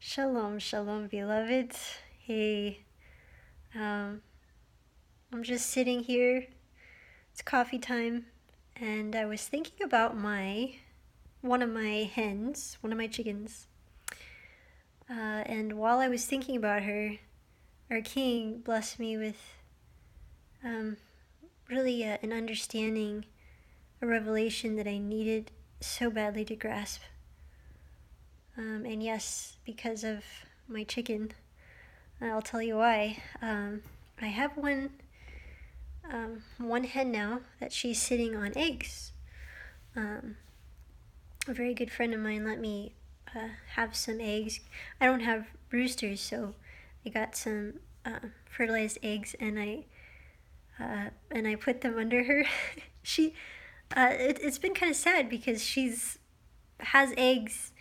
Shalom, shalom, beloved. Hey, um, I'm just sitting here. It's coffee time, and I was thinking about one of my hens, one of my chickens. And while I was thinking about her, our King blessed me with um, really an understanding, a revelation that I needed so badly to grasp. And yes, because of my chicken, I'll tell you why. I have one hen now that she's sitting on eggs. Um, a very good friend of mine let me have some eggs. I don't have roosters, so I got some fertilized eggs, and I put them under her. It's been kind of sad because she's has eggs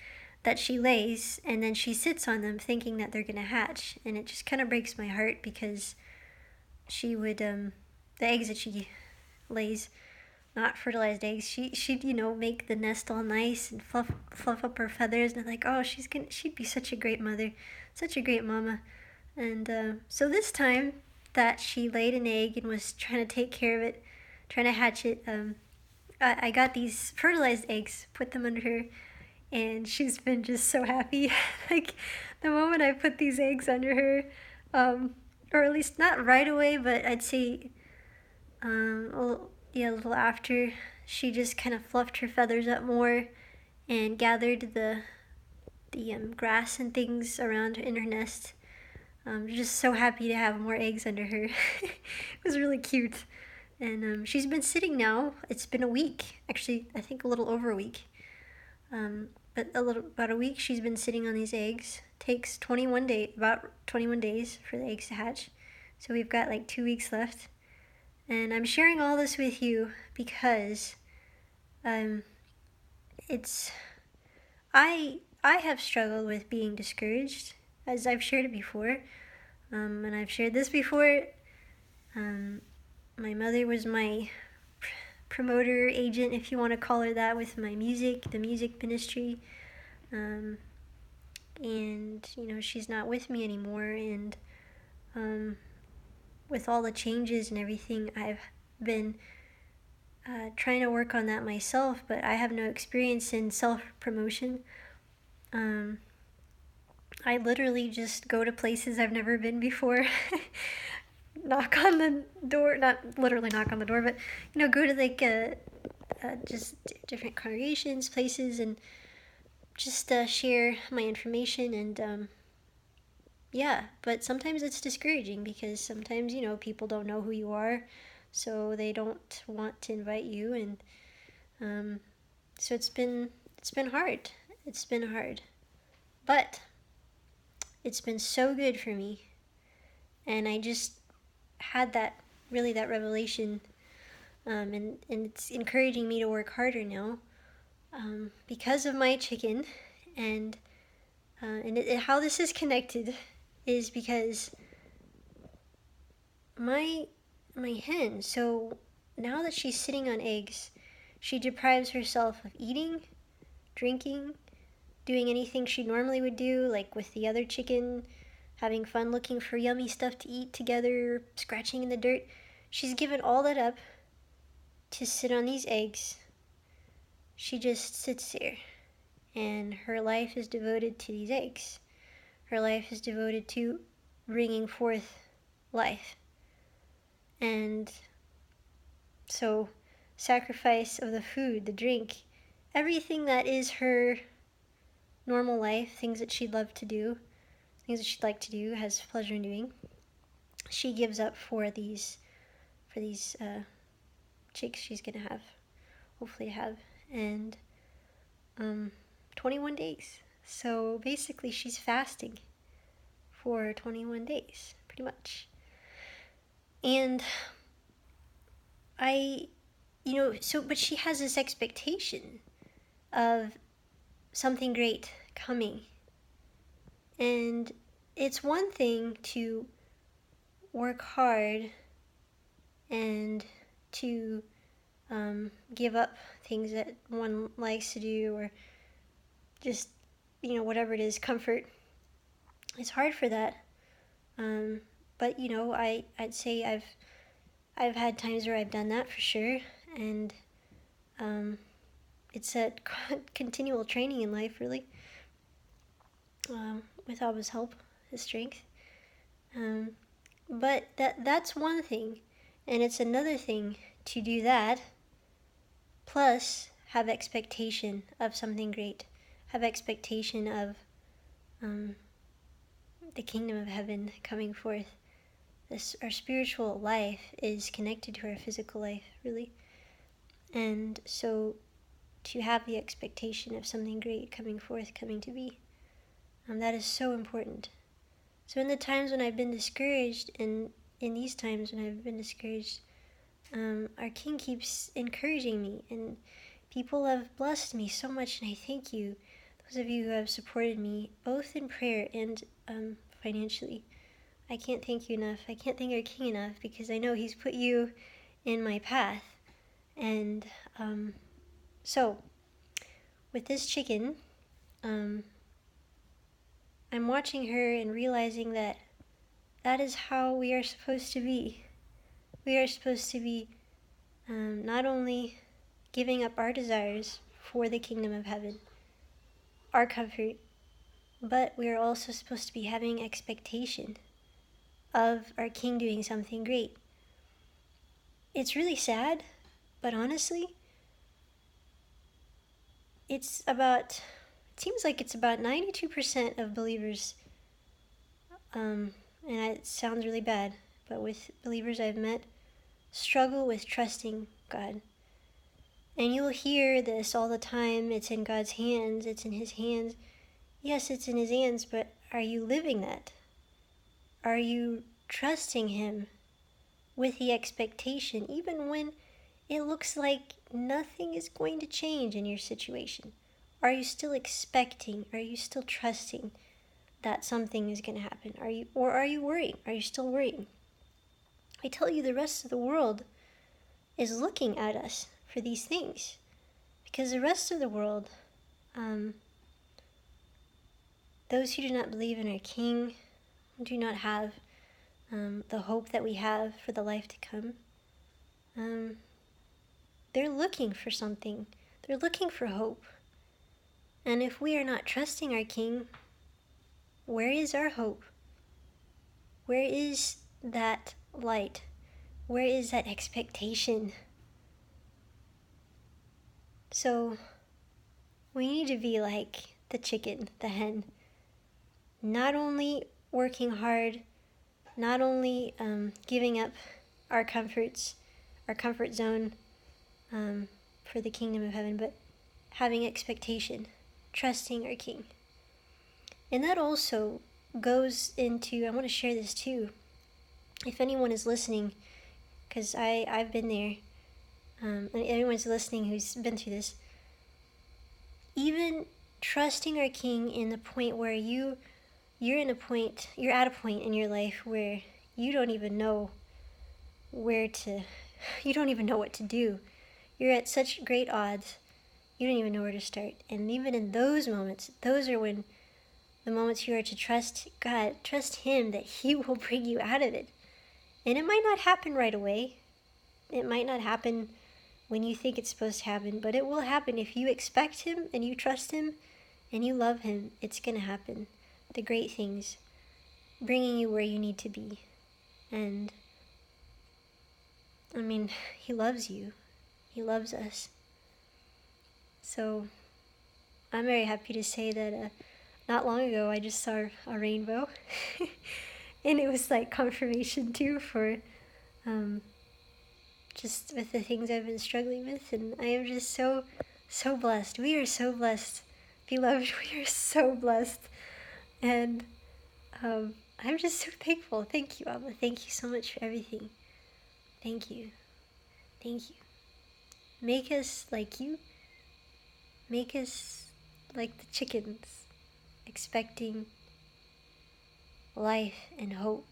that she lays, and then she sits on them thinking that they're gonna hatch, and it just kind of breaks my heart because she would the eggs that she lays, not fertilized eggs. She'd make the nest all nice and fluff up her feathers, and I'm like, oh, she'd be such a great mother, such a great mama. And so this time that she laid an egg and was trying to take care of it, trying to hatch it, I got these fertilized eggs, put them under her, and she's been just so happy. Like the moment I put these eggs under her, or at least not right away, but I'd say a little after, she just kind of fluffed her feathers up more and gathered the grass and things around in her nest. Just so happy to have more eggs under her. It was really cute. And she's been sitting now. It's been a week. Actually, I think a little over a week. But about a week she's been sitting on these eggs. Takes about 21 days for the eggs to hatch. So we've got like 2 weeks left. And I'm sharing all this with you because it's I have struggled with being discouraged, as I've shared it before, and I've shared this before. My mother was my promoter, agent, if you want to call her that, with my music, the music ministry, and she's not with me anymore, and with all the changes and everything, I've been trying to work on that myself, but I have no experience in self-promotion. I literally just go to places I've never been before, knock on the door, not literally knock on the door, but, go to like just different congregations, places, and just share my information, and yeah, but sometimes it's discouraging because sometimes, people don't know who you are, so they don't want to invite you, and so it's been hard. It's been hard. But it's been so good for me. And I just had that revelation, and it's encouraging me to work harder now, because of my chicken, and how this is connected is because my hen. So now that she's sitting on eggs, she deprives herself of eating, drinking, doing anything she normally would do, like with the other chicken, having fun looking for yummy stuff to eat together, scratching in the dirt. She's given all that up to sit on these eggs. She just sits there, and her life is devoted to these eggs. Her life is devoted to bringing forth life. And so, sacrifice of the food, the drink, everything that is her normal life, things that she'd love to do, things that she'd like to do, has pleasure in doing, she gives up for these chicks she's gonna have, hopefully have, and 21 days. So basically she's fasting for 21 days, pretty much. And but she has this expectation of something great coming. And it's one thing to work hard and to give up things that one likes to do, or just, whatever it is, comfort. it's hard for that. But you know, I'd say I've had times where I've done that for sure, and it's a continual training in life, really, with Abba's help, his strength. But that's one thing, and it's another thing to do that, plus have expectation of something great, have expectation of the kingdom of heaven coming forth. Our spiritual life is connected to our physical life, really. And so to have the expectation of something great coming forth, coming to be, that is so important. So in the times when I've been discouraged, and in these times when I've been discouraged, our King keeps encouraging me, and people have blessed me so much, and I thank you, those of you who have supported me, both in prayer and financially. I can't thank you enough. I can't thank our King enough, because I know He's put you in my path. And so, with this chicken, I'm watching her and realizing that that is how we are supposed to be. We are supposed to be not only giving up our desires for the kingdom of heaven, our comfort, but we are also supposed to be having expectation of our King doing something great. It's really sad, but honestly, it seems like it's about 92% of believers, and it sounds really bad, but with believers I've met, struggle with trusting God. And you'll hear this all the time, it's in God's hands, it's in His hands. Yes, it's in His hands, but are you living that? Are you trusting Him with the expectation, even when it looks like nothing is going to change in your situation? Are you still expecting? Are you still trusting that something is going to happen? Are you worrying? Are you still worrying? I tell you, the rest of the world is looking at us for these things, because the rest of the world, those who do not believe in our King, do not have the hope that we have for the life to come, they're looking for something. They're looking for hope. And if we are not trusting our King, where is our hope? Where is that light? Where is that expectation? So we need to be like the chicken, the hen. Not only working hard, not only giving up our comforts, our comfort zone for the kingdom of heaven, but having expectation, trusting our King. And that also goes into, I want to share this too, if anyone is listening, because I've been there, and anyone's listening who's been through this, even trusting our King in the point where you're at a point in your life where you don't even know you don't even know what to do. You're at such great odds, you don't even know where to start. And even in those moments, those are when the moments you are to trust God, trust Him that He will bring you out of it. And it might not happen right away. It might not happen when you think it's supposed to happen, but it will happen if you expect Him and you trust Him and you love Him. It's going to happen. The great things, bringing you where you need to be. And I mean, He loves you. He loves us. So I'm very happy to say that not long ago I just saw a rainbow. And it was like confirmation too for just with the things I've been struggling with. And I am just so blessed. We are so blessed. Beloved, we are so blessed. And I'm just so thankful. Thank you, Abba. Thank you so much for everything. Thank you. Thank you. Make us like you. Make us like the chickens, expecting life and hope,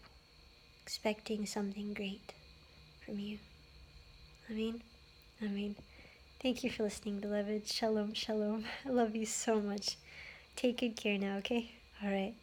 expecting something great from you. Amen. Amen. Thank you for listening, beloved. Shalom, shalom. I love you so much. Take good care now, okay? All right.